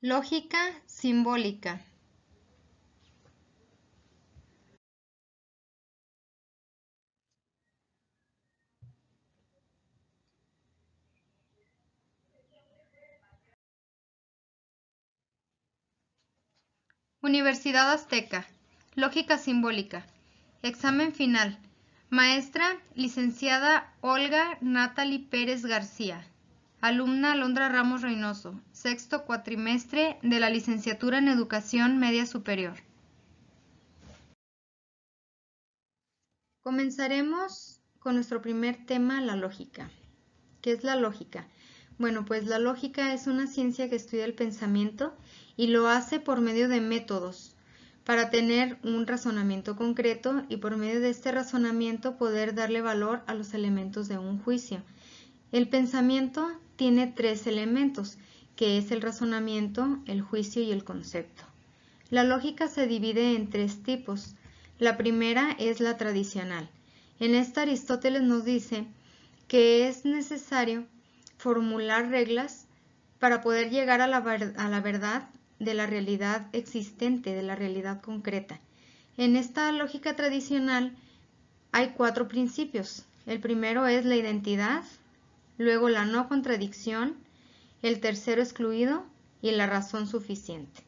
Lógica simbólica. Universidad Azteca. Lógica simbólica. Examen final. Maestra, licenciada Olga Natalie Pérez García. Alumna Alondra Ramos Reynoso. Sexto cuatrimestre de la licenciatura en Educación Media Superior. Comenzaremos con nuestro primer tema, la lógica. ¿Qué es la lógica? Bueno, pues la lógica es una ciencia que estudia el pensamiento y lo hace por medio de métodos para tener un razonamiento concreto y por medio de este razonamiento poder darle valor a los elementos de un juicio. El pensamiento tiene tres elementos, que es el razonamiento, el juicio y el concepto. La lógica se divide en tres tipos. La primera es la tradicional. En esta Aristóteles nos dice que es necesario formular reglas para poder llegar a la verdad de la realidad existente, de la realidad concreta. En esta lógica tradicional hay cuatro principios. El primero es la identidad, luego la no contradicción, el tercero excluido y la razón suficiente.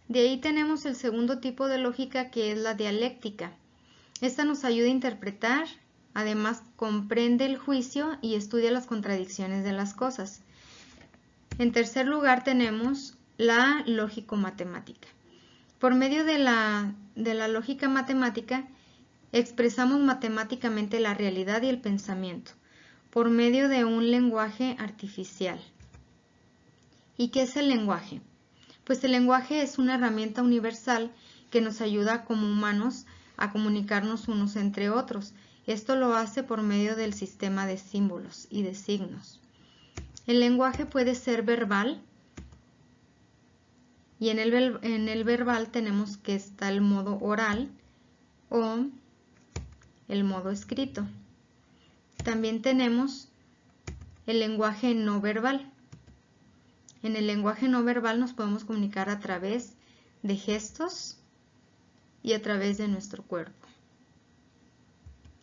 De ahí tenemos el segundo tipo de lógica, que es la dialéctica. Esta nos ayuda a interpretar, además comprende el juicio y estudia las contradicciones de las cosas. En tercer lugar tenemos la lógico-matemática. Por medio de la lógica matemática expresamos matemáticamente la realidad y el pensamiento por medio de un lenguaje artificial. ¿Y qué es el lenguaje? Pues el lenguaje es una herramienta universal que nos ayuda como humanos a comunicarnos unos entre otros. Esto lo hace por medio del sistema de símbolos y de signos. El lenguaje puede ser verbal y en el verbal tenemos que está el modo oral o el modo escrito. También tenemos el lenguaje no verbal. En el lenguaje no verbal nos podemos comunicar a través de gestos y a través de nuestro cuerpo.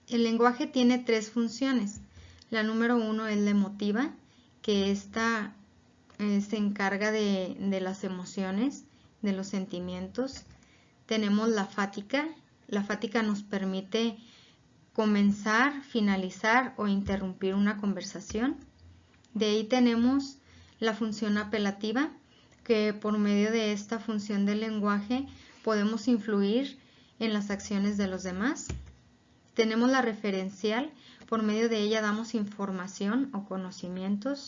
El lenguaje tiene tres funciones. La número uno es la emotiva, que esta se encarga de las emociones, de los sentimientos. Tenemos la fática. La fática nos permite comenzar, finalizar o interrumpir una conversación. De ahí tenemos la función apelativa, que por medio de esta función del lenguaje podemos influir en las acciones de los demás. Tenemos la referencial, por medio de ella damos información o conocimientos.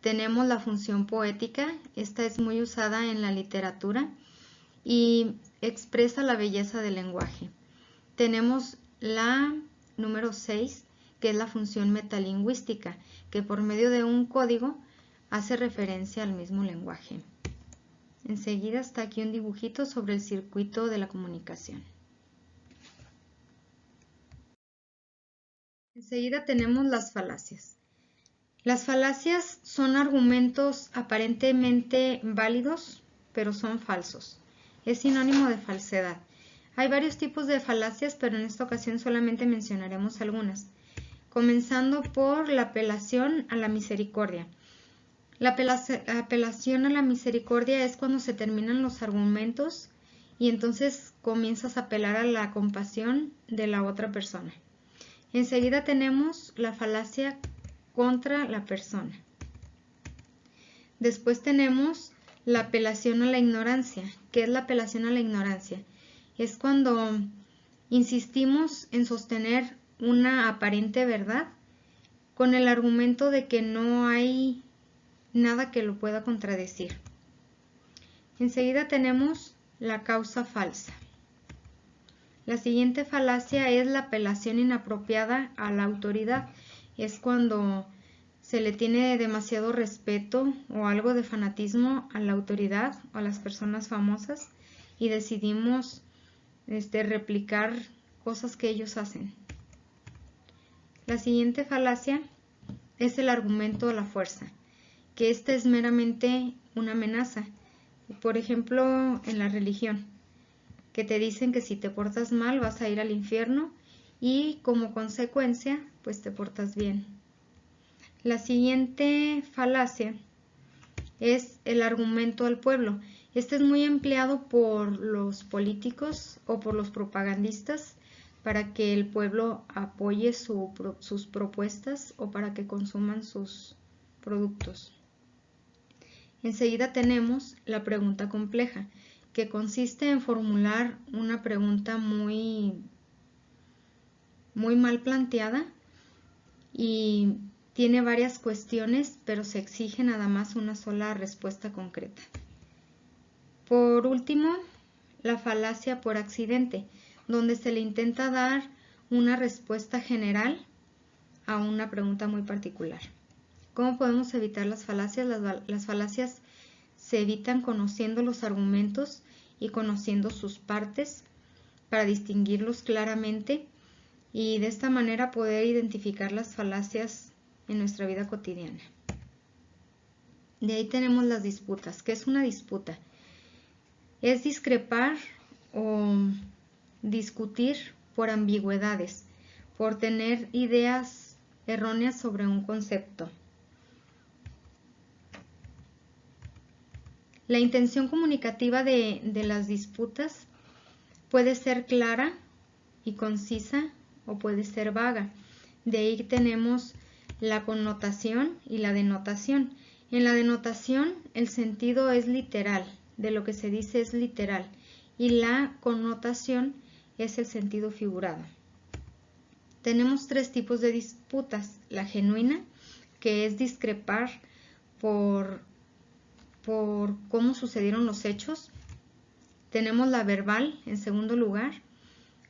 Tenemos la función poética, esta es muy usada en la literatura y expresa la belleza del lenguaje. Tenemos la número 6, que es la función metalingüística, que por medio de un código hace referencia al mismo lenguaje. Enseguida está aquí un dibujito sobre el circuito de la comunicación. Enseguida tenemos las falacias. Las falacias son argumentos aparentemente válidos, pero son falsos. Es sinónimo de falsedad. Hay varios tipos de falacias, pero en esta ocasión solamente mencionaremos algunas. Comenzando por la apelación a la misericordia. La apelación a la misericordia es cuando se terminan los argumentos y entonces comienzas a apelar a la compasión de la otra persona. Enseguida tenemos la falacia contra la persona. Después tenemos la apelación a la ignorancia. ¿Qué es la apelación a la ignorancia? Es cuando insistimos en sostener una aparente verdad con el argumento de que no hay nada que lo pueda contradecir. Enseguida tenemos la causa falsa. La siguiente falacia es la apelación inapropiada a la autoridad. Es cuando se le tiene demasiado respeto o algo de fanatismo a la autoridad o a las personas famosas y decidimos replicar cosas que ellos hacen. La siguiente falacia es el argumento a la fuerza. que esta es meramente una amenaza. Por ejemplo, en la religión, que te dicen que si te portas mal vas a ir al infierno y como consecuencia, pues te portas bien. La siguiente falacia es el argumento al pueblo. Este es muy empleado por los políticos o por los propagandistas para que el pueblo apoye sus propuestas o para que consuman sus productos. Enseguida tenemos la pregunta compleja, que consiste en formular una pregunta muy mal planteada y tiene varias cuestiones, pero se exige nada más una sola respuesta concreta. Por último, la falacia por accidente, donde se le intenta dar una respuesta general a una pregunta muy particular. ¿Cómo podemos evitar las falacias? Las falacias se evitan conociendo los argumentos y conociendo sus partes para distinguirlos claramente y de esta manera poder identificar las falacias en nuestra vida cotidiana. De ahí tenemos las disputas. ¿Qué es una disputa? Es discrepar o discutir por ambigüedades, por tener ideas erróneas sobre un concepto. La intención comunicativa de las disputas puede ser clara y concisa o puede ser vaga. De ahí tenemos la connotación y la denotación. En la denotación el sentido es literal, de lo que se dice es literal, y la connotación es el sentido figurado. Tenemos tres tipos de disputas. La genuina, que es discrepar por cómo sucedieron los hechos. Tenemos la verbal, en segundo lugar,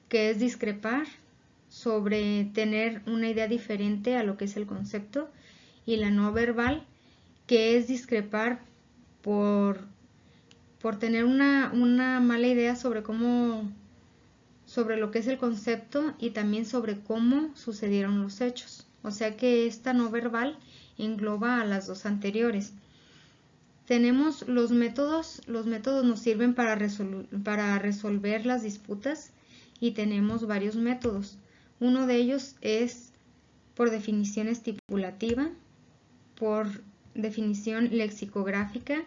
que es discrepar sobre tener una idea diferente a lo que es el concepto, y la no verbal, que es discrepar por tener una mala idea sobre lo que es el concepto y también sobre cómo sucedieron los hechos. O sea que esta no verbal engloba a las dos anteriores. Tenemos los métodos nos sirven para resolver las disputas y tenemos varios métodos. Uno de ellos es por definición estipulativa, por definición lexicográfica,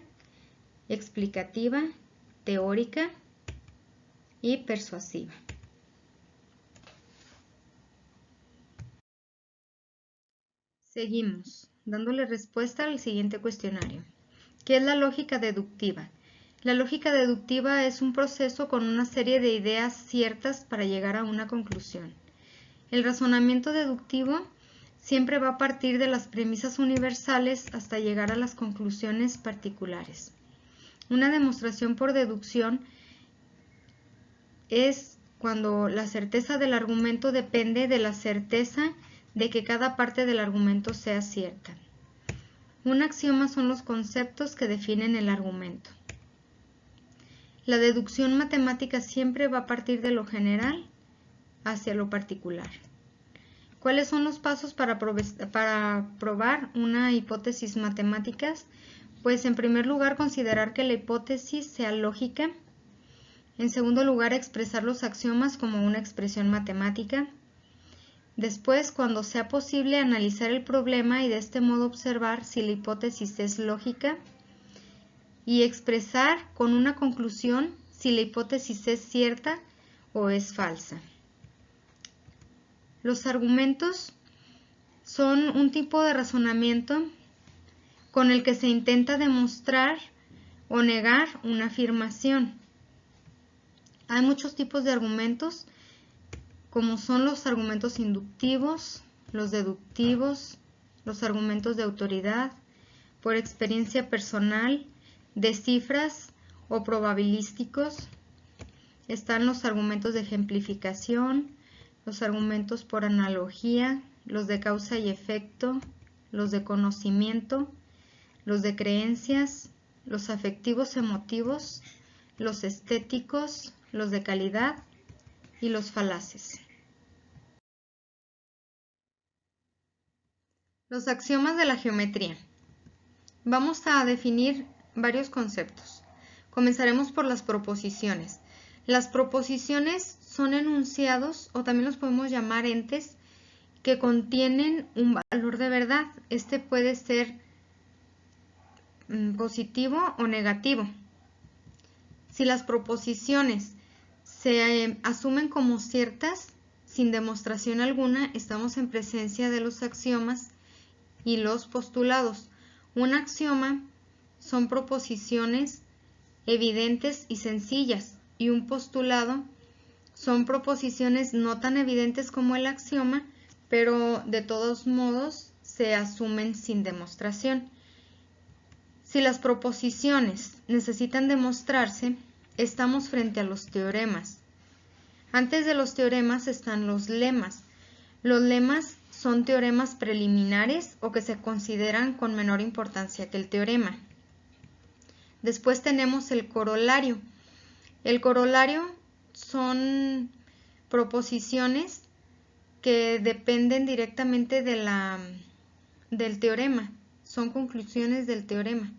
explicativa, teórica y persuasiva. Seguimos, dándole respuesta al siguiente cuestionario. ¿Qué es la lógica deductiva? La lógica deductiva es un proceso con una serie de ideas ciertas para llegar a una conclusión. El razonamiento deductivo siempre va a partir de las premisas universales hasta llegar a las conclusiones particulares. Una demostración por deducción es cuando la certeza del argumento depende de la certeza de que cada parte del argumento sea cierta. Un axioma son los conceptos que definen el argumento. La deducción matemática siempre va a partir de lo general hacia lo particular. ¿Cuáles son los pasos para probar una hipótesis matemática? Pues en primer lugar considerar que la hipótesis sea lógica. En segundo lugar expresar los axiomas como una expresión matemática. Después, cuando sea posible, analizar el problema y de este modo observar si la hipótesis es lógica y expresar con una conclusión si la hipótesis es cierta o es falsa. Los argumentos son un tipo de razonamiento con el que se intenta demostrar o negar una afirmación. Hay muchos tipos de argumentos, como son los argumentos inductivos, los deductivos, los argumentos de autoridad, por experiencia personal, de cifras o probabilísticos. Están los argumentos de ejemplificación, los argumentos por analogía, los de causa y efecto, los de conocimiento, los de creencias, los afectivos emotivos, los estéticos, los de calidad y los falaces. Los axiomas de la geometría. Vamos a definir varios conceptos. Comenzaremos por las proposiciones. Las proposiciones son enunciados, o también los podemos llamar entes, que contienen un valor de verdad. Este puede ser positivo o negativo. Si las proposiciones se asumen como ciertas, sin demostración alguna, estamos en presencia de los axiomas y los postulados. Un axioma son proposiciones evidentes y sencillas, y un postulado son proposiciones no tan evidentes como el axioma, pero de todos modos se asumen sin demostración. Si las proposiciones necesitan demostrarse, estamos frente a los teoremas. Antes de los teoremas están los lemas. Los lemas son teoremas preliminares o que se consideran con menor importancia que el teorema. Después tenemos el corolario. El corolario son proposiciones que dependen directamente del teorema. Son conclusiones del teorema.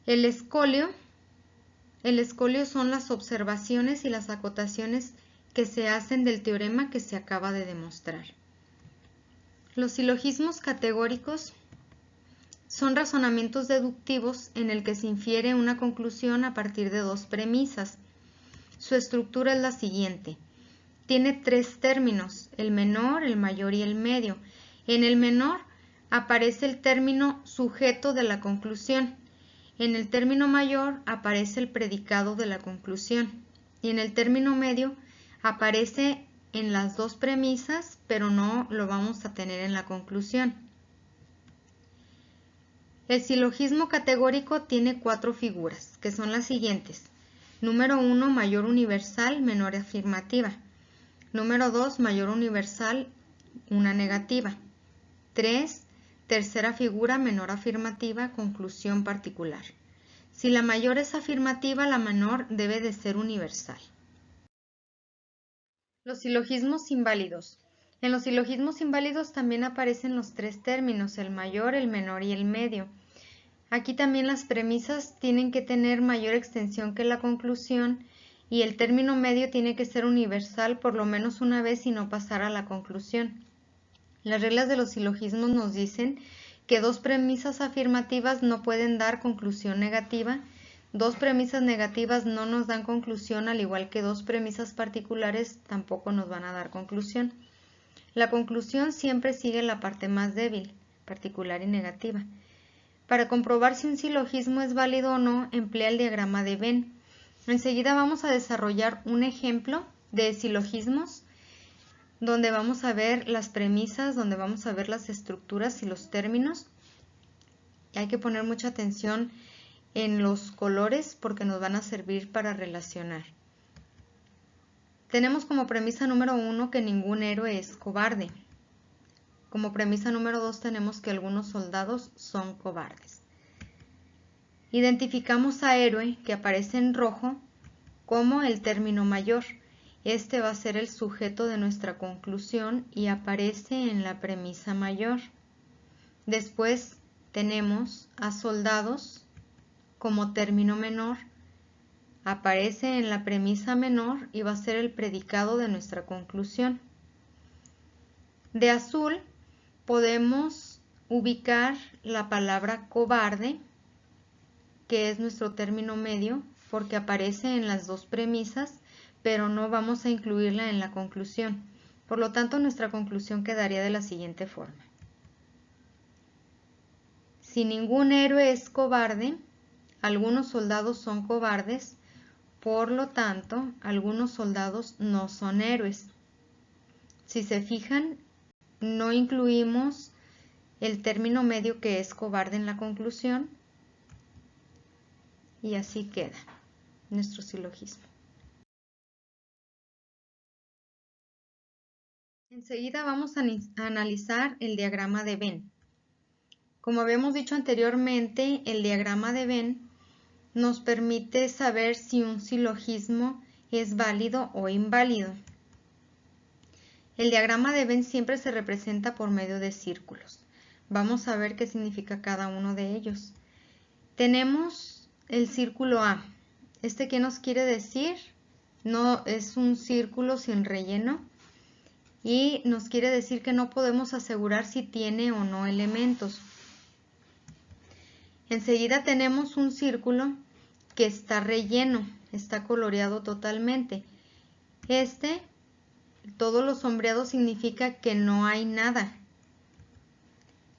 El escolio son las observaciones y las acotaciones que se hacen del teorema que se acaba de demostrar. Los silogismos categóricos son razonamientos deductivos en el que se infiere una conclusión a partir de dos premisas. Su estructura es la siguiente. Tiene tres términos, el menor, el mayor y el medio. En el menor aparece el término sujeto de la conclusión. En el término mayor aparece el predicado de la conclusión. Y en el término medio aparece en las dos premisas, pero no lo vamos a tener en la conclusión. El silogismo categórico tiene cuatro figuras, que son las siguientes. Número 1, mayor universal, menor afirmativa. Número 2, mayor universal, una negativa. 3, tercera figura, menor afirmativa, conclusión particular. Si la mayor es afirmativa, la menor debe de ser universal. Los silogismos inválidos. En los silogismos inválidos también aparecen los tres términos, el mayor, el menor y el medio. Aquí también las premisas tienen que tener mayor extensión que la conclusión y el término medio tiene que ser universal por lo menos una vez y no pasar a la conclusión. Las reglas de los silogismos nos dicen que dos premisas afirmativas no pueden dar conclusión negativa, dos premisas negativas no nos dan conclusión, al igual que dos premisas particulares tampoco nos van a dar conclusión. La conclusión siempre sigue la parte más débil, particular y negativa. Para comprobar si un silogismo es válido o no, emplea el diagrama de Venn. Enseguida vamos a desarrollar un ejemplo de silogismos donde vamos a ver las premisas, donde vamos a ver las estructuras y los términos. Hay que poner mucha atención en los colores porque nos van a servir para relacionar. Tenemos como premisa número 1 que ningún héroe es cobarde. Como premisa número 2 tenemos que algunos soldados son cobardes. Identificamos a héroe, que aparece en rojo, como el término mayor. Este va a ser el sujeto de nuestra conclusión y aparece en la premisa mayor. Después tenemos a soldados como término menor. Aparece en la premisa menor y va a ser el predicado de nuestra conclusión. De azul podemos ubicar la palabra cobarde, que es nuestro término medio, porque aparece en las dos premisas, pero no vamos a incluirla en la conclusión. Por lo tanto, nuestra conclusión quedaría de la siguiente forma. Si ningún héroe es cobarde, algunos soldados son cobardes, por lo tanto, algunos soldados no son héroes. Si se fijan, no incluimos el término medio que es cobarde en la conclusión y así queda nuestro silogismo. Enseguida vamos a analizar el diagrama de Venn. Como habíamos dicho anteriormente, el diagrama de Venn nos permite saber si un silogismo es válido o inválido. El diagrama de Venn siempre se representa por medio de círculos. Vamos a ver qué significa cada uno de ellos. Tenemos el círculo A. ¿Qué nos quiere decir? No, es un círculo sin relleno y nos quiere decir que no podemos asegurar si tiene o no elementos. Enseguida tenemos un círculo que está relleno, está coloreado totalmente. Todo lo sombreado significa que no hay nada.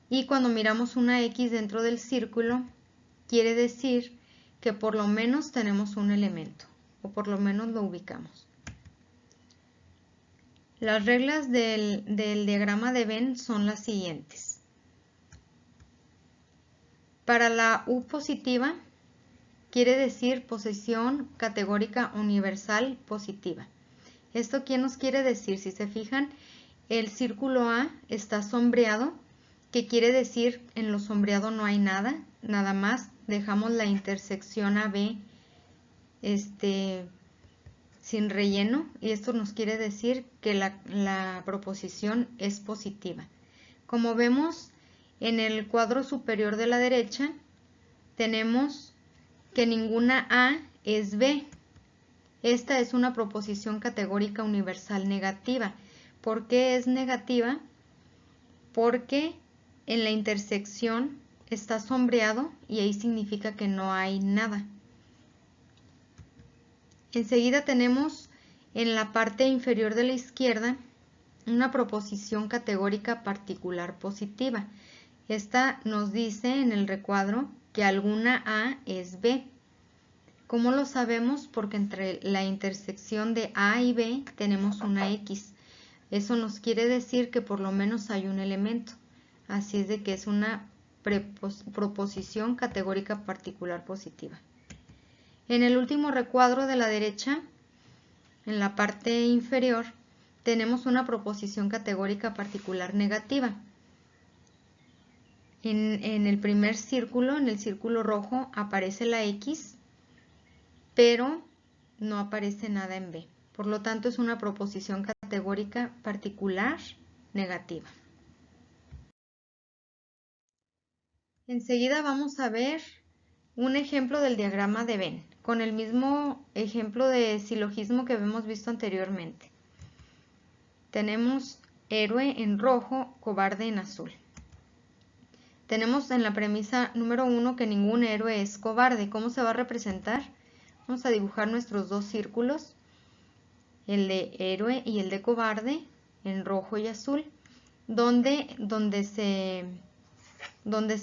Y cuando miramos una X dentro del círculo, quiere decir que por lo menos tenemos un elemento, o por lo menos lo ubicamos. Las reglas del diagrama de Venn son las siguientes. Para la U positiva, quiere decir posición categórica universal positiva. ¿Esto qué nos quiere decir? Si se fijan, el círculo A está sombreado, que quiere decir en lo sombreado no hay nada, nada más dejamos la intersección AB sin relleno, y esto nos quiere decir que la proposición es positiva. Como vemos en el cuadro superior de la derecha, tenemos que ninguna A es B. Esta es una proposición categórica universal negativa. ¿Por qué es negativa? Porque en la intersección está sombreado y ahí significa que no hay nada. Enseguida tenemos en la parte inferior de la izquierda una proposición categórica particular positiva. Esta nos dice en el recuadro que alguna A es B. ¿Cómo lo sabemos? Porque entre la intersección de A y B tenemos una X. Eso nos quiere decir que por lo menos hay un elemento. Así es de que es una proposición categórica particular positiva. En el último recuadro de la derecha, en la parte inferior, tenemos una proposición categórica particular negativa. En el primer círculo, en el círculo rojo, aparece la X, pero no aparece nada en B. Por lo tanto, es una proposición categórica particular negativa. Enseguida vamos a ver un ejemplo del diagrama de Venn, con el mismo ejemplo de silogismo que hemos visto anteriormente. Tenemos héroe en rojo, cobarde en azul. Tenemos en la premisa número 1 que ningún héroe es cobarde. ¿Cómo se va a representar? Vamos a dibujar nuestros dos círculos, el de héroe y el de cobarde, en rojo y azul, donde se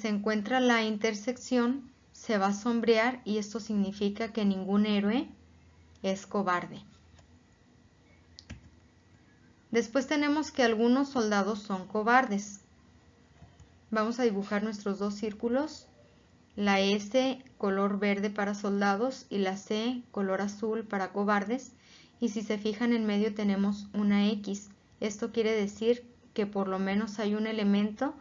encuentra la intersección se va a sombrear y esto significa que ningún héroe es cobarde. Después tenemos que algunos soldados son cobardes. Vamos a dibujar nuestros dos círculos, la S color verde para soldados y la C color azul para cobardes, y si se fijan en medio tenemos una X. Esto quiere decir que por lo menos hay un elemento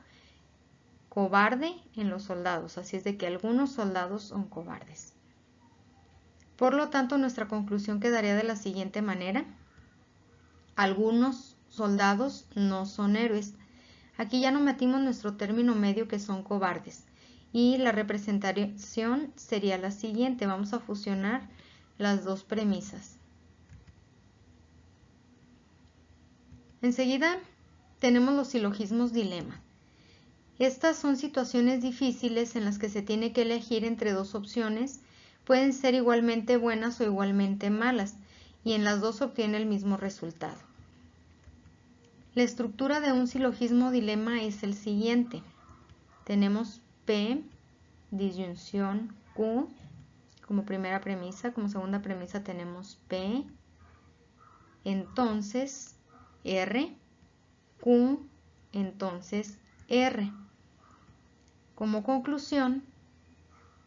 cobarde en los soldados, así es de que algunos soldados son cobardes. Por lo tanto, nuestra conclusión quedaría de la siguiente manera: algunos soldados no son héroes. Aquí ya no metimos nuestro término medio, que son cobardes, y la representación sería la siguiente. Vamos a fusionar las dos premisas. Enseguida tenemos los silogismos dilema. Estas son situaciones difíciles en las que se tiene que elegir entre dos opciones. Pueden ser igualmente buenas o igualmente malas, y en las dos se obtiene el mismo resultado. La estructura de un silogismo dilema es el siguiente. Tenemos P, disyunción Q, como primera premisa. Como segunda premisa tenemos P, entonces R, Q, entonces R. Como conclusión,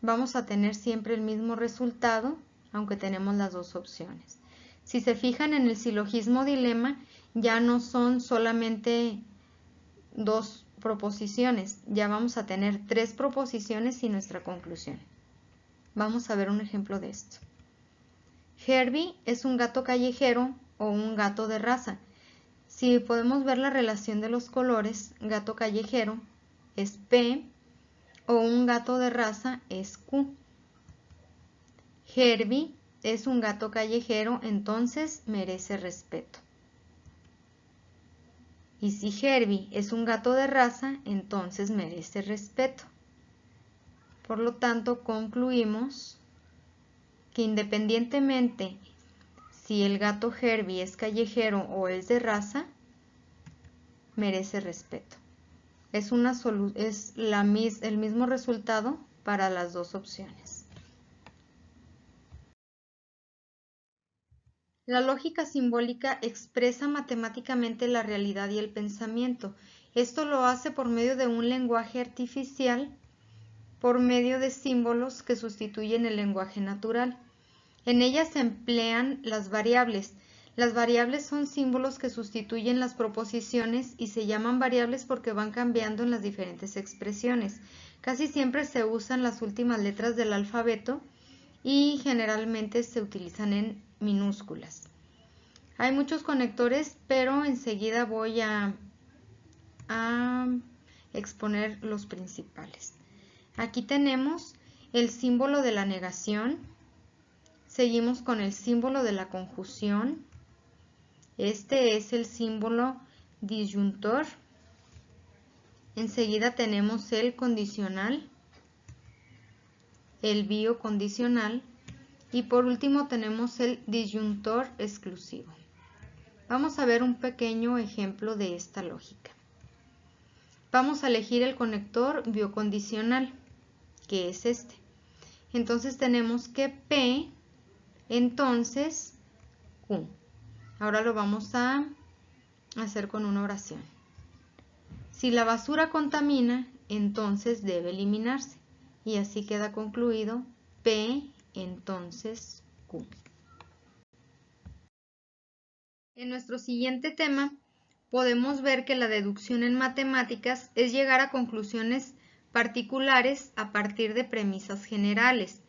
vamos a tener siempre el mismo resultado, aunque tenemos las dos opciones. Si se fijan en el silogismo dilema, ya no son solamente dos proposiciones, ya vamos a tener tres proposiciones y nuestra conclusión. Vamos a ver un ejemplo de esto. Herbie es un gato callejero o un gato de raza. Si podemos ver la relación de los colores, gato callejero es P, o un gato de raza es Q. Herbie es un gato callejero, entonces merece respeto. Y si Herbie es un gato de raza, entonces merece respeto. Por lo tanto, concluimos que independientemente si el gato Herbie es callejero o es de raza, merece respeto. Es el mismo resultado para las dos opciones. La lógica simbólica expresa matemáticamente la realidad y el pensamiento. Esto lo hace por medio de un lenguaje artificial, por medio de símbolos que sustituyen el lenguaje natural. En ella se emplean las variables. Las variables son símbolos que sustituyen las proposiciones y se llaman variables porque van cambiando en las diferentes expresiones. Casi siempre se usan las últimas letras del alfabeto y generalmente se utilizan en minúsculas. Hay muchos conectores, pero enseguida voy a exponer los principales. Aquí tenemos el símbolo de la negación. Seguimos con el símbolo de la conjunción. Este es el símbolo disyuntor. Enseguida tenemos el condicional, el biocondicional y por último tenemos el disyuntor exclusivo. Vamos a ver un pequeño ejemplo de esta lógica. Vamos a elegir el conector biocondicional, que es este. Entonces tenemos que P, entonces Q. Ahora lo vamos a hacer con una oración. Si la basura contamina, entonces debe eliminarse. Y así queda concluido P, entonces Q. En nuestro siguiente tema podemos ver que la deducción en matemáticas es llegar a conclusiones particulares a partir de premisas generales.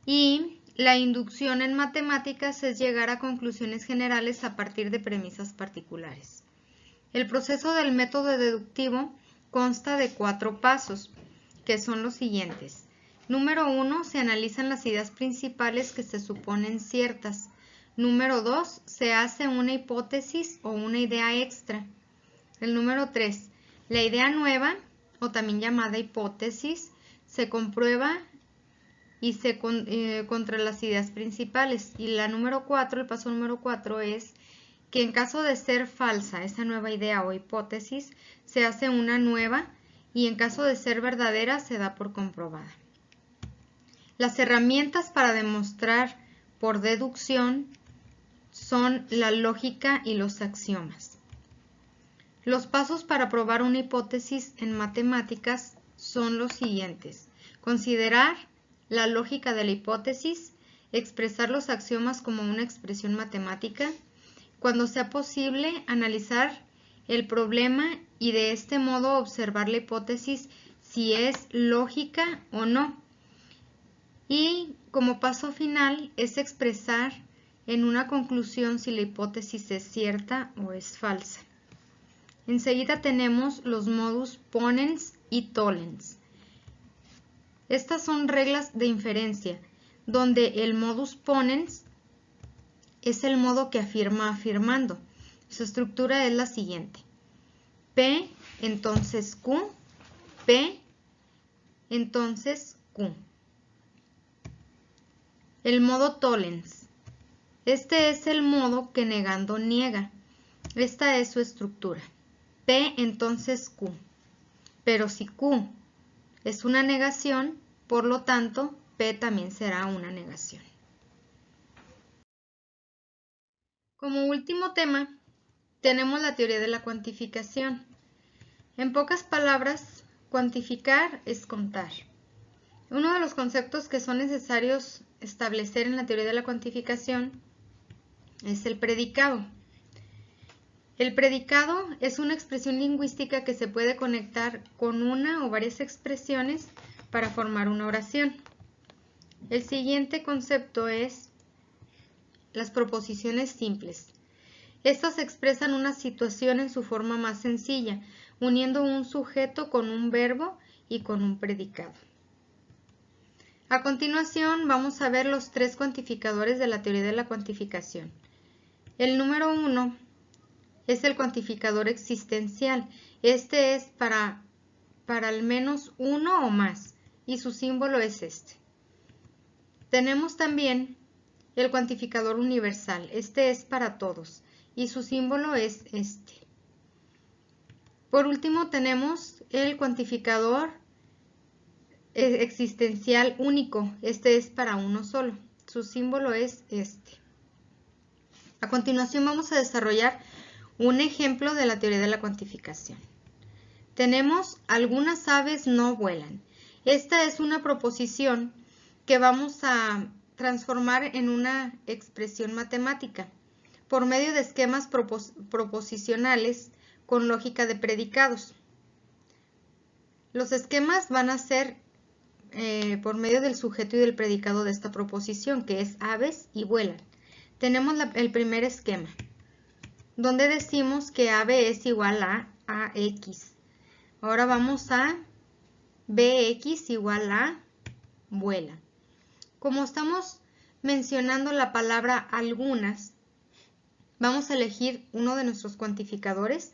Y la inducción en matemáticas es llegar a conclusiones generales a partir de premisas particulares. El proceso del método deductivo consta de 4 pasos, que son los siguientes. Número 1, se analizan las ideas principales que se suponen ciertas. Número 2, se hace una hipótesis o una idea extra. El número 3, la idea nueva, o también llamada hipótesis, se comprueba y contra las ideas principales. Y la número 4, el paso número 4 es que en caso de ser falsa esa nueva idea o hipótesis, se hace una nueva y en caso de ser verdadera se da por comprobada. Las herramientas para demostrar por deducción son la lógica y los axiomas. Los pasos para probar una hipótesis en matemáticas son los siguientes. Considerar la lógica de la hipótesis, expresar los axiomas como una expresión matemática, cuando sea posible, analizar el problema y de este modo observar la hipótesis si es lógica o no. Y como paso final es expresar en una conclusión si la hipótesis es cierta o es falsa. Enseguida tenemos los modus ponens y tollens. Estas son reglas de inferencia, donde el modus ponens es el modo que afirma afirmando. Su estructura es la siguiente. P, entonces Q, P, entonces Q. El modo tollens. Este es el modo que negando niega. Esta es su estructura. P, entonces Q. Pero si Q es una negación, por lo tanto, P también será una negación. Como último tema, tenemos la teoría de la cuantificación. En pocas palabras, cuantificar es contar. Uno de los conceptos que son necesarios establecer en la teoría de la cuantificación es el predicado. El predicado es una expresión lingüística que se puede conectar con una o varias expresiones para formar una oración. El siguiente concepto es las proposiciones simples. Estas expresan una situación en su forma más sencilla. uniendo un sujeto con un verbo y con un predicado. A continuación vamos a ver los tres cuantificadores de la teoría de la cuantificación. El número 1 es el cuantificador existencial. Este es para al menos uno o más y su símbolo es este. Tenemos también el cuantificador universal. Este es para todos y su símbolo es este. Por último tenemos el cuantificador existencial único. Este es para uno solo. Su símbolo es este. A continuación vamos a desarrollar un ejemplo de la teoría de la cuantificación. Tenemos algunas aves no vuelan. Esta es una proposición que vamos a transformar en una expresión matemática por medio de esquemas proposicionales con lógica de predicados. Los esquemas van a ser por medio del sujeto y del predicado de esta proposición, que es aves y vuelan. Tenemos el primer esquema, donde decimos que ave es igual a AX. Ahora vamos a BX igual a vuela. Como estamos mencionando la palabra algunas, vamos a elegir uno de nuestros cuantificadores.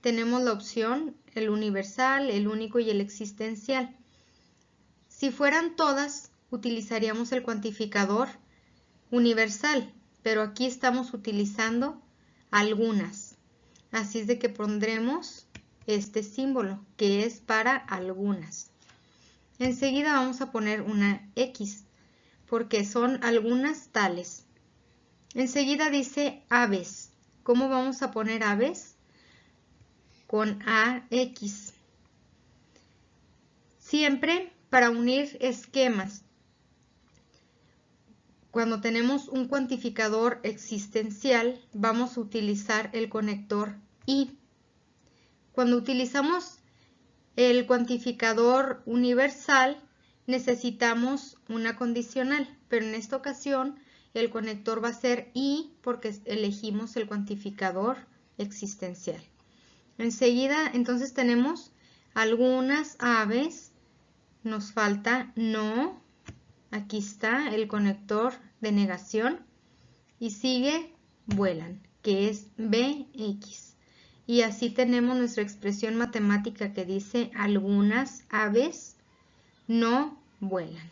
Tenemos la opción el universal, el único y el existencial. Si fueran todas, utilizaríamos el cuantificador universal, pero aquí estamos utilizando algunas. Así es de que pondremos este símbolo, que es para algunas. Enseguida vamos a poner una X, porque son algunas tales. Enseguida dice aves. ¿Cómo vamos a poner aves? Con AX. Siempre para unir esquemas. Cuando tenemos un cuantificador existencial, vamos a utilizar el conector y. Cuando utilizamos el cuantificador universal, necesitamos una condicional, pero en esta ocasión el conector va a ser y porque elegimos el cuantificador existencial. Enseguida, entonces tenemos algunas aves, nos falta no, aquí está el conector de negación y sigue vuelan, que es BX. Y así tenemos nuestra expresión matemática que dice algunas aves no vuelan.